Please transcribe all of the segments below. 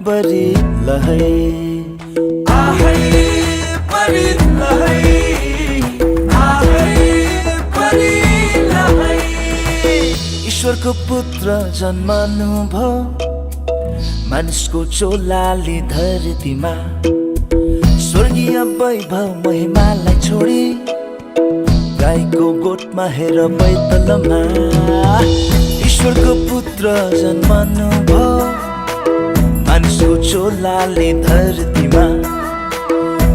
बरी लहै आहै बरी लहै आहै बरी लहै। ईश्वरको पुत्र जन्मनु भो मानिसको चोलाले धरतीमा स्वर्गीय वैभव महिमालाई छोडी गाईको गोठमा हेर बैतलमा ईश्वरको पुत्र जन्मनु भो मानिसको चोलाले धरतीमा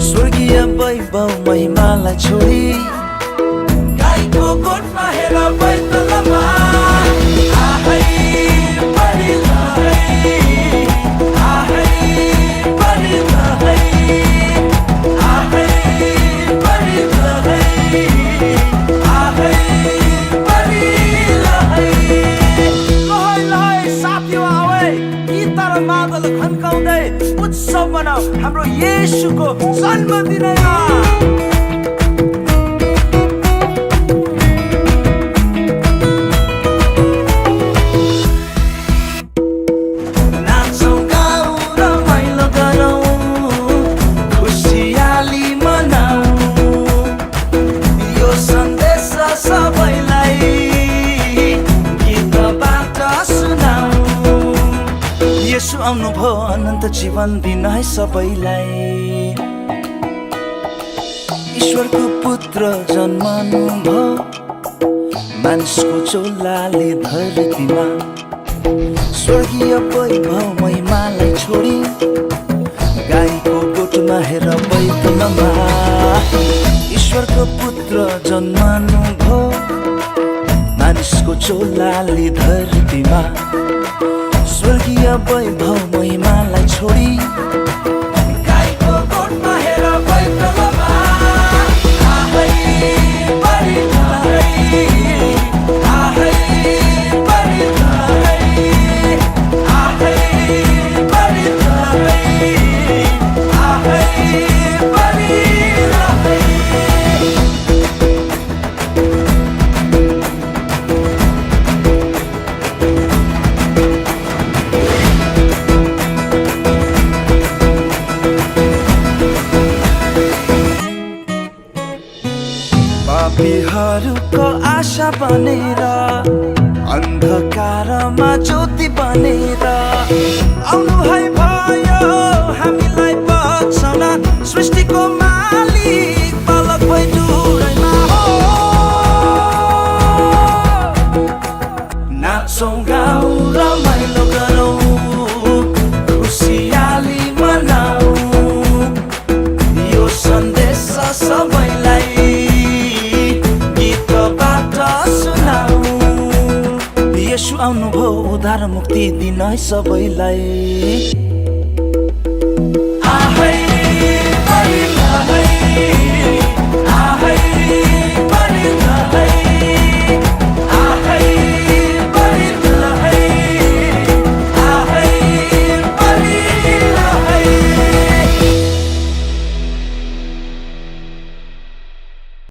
स्वर्गीय वैभव महिमालाई छोडी गाईको गोठमा हेर बैतलमा आहै बरी लहै आहै बरी लहै आहै बरी लहै आहै बरी लहै। लहै लहै साथी आवे गीत र मादल खन्काउँदै उत्सव मनाऊ हाम्रो येशूको जन्मदिन येशू आउनु भो अनन्त जीवन दिन है सबैलाई। ईश्वरको पुत्र जन्मनु भो मानिसको चोलाले धरतीमा स्वर्गीय वैभव महिमालाई छोडी गाईको गोठमा हेर बैतलमा ईश्वरको पुत्र जन्मनु भो मानिसको चोलाले धरतीमा स्वर्गीय वैभव महिमालाई छोडी गाईको गोठमा हेर बैतलमा आहै बरी लहै आहै बरी लहै आहै बरी लहै आहै बरी लहै। पापीहरूको आशा बनेर अन्धकारमा ज्योति बनेर आउनु है भयो हामीलाई बचाउन सृष्टिको मालिक बालक भई डुरैमा हो। नाचौँ गाउँ रमाइलो गरौँ खुसियाली मनाऊ यो सन्देश सबैलाई येशू आउनु भो उद्धार मुक्ति दिन है सबैलाई।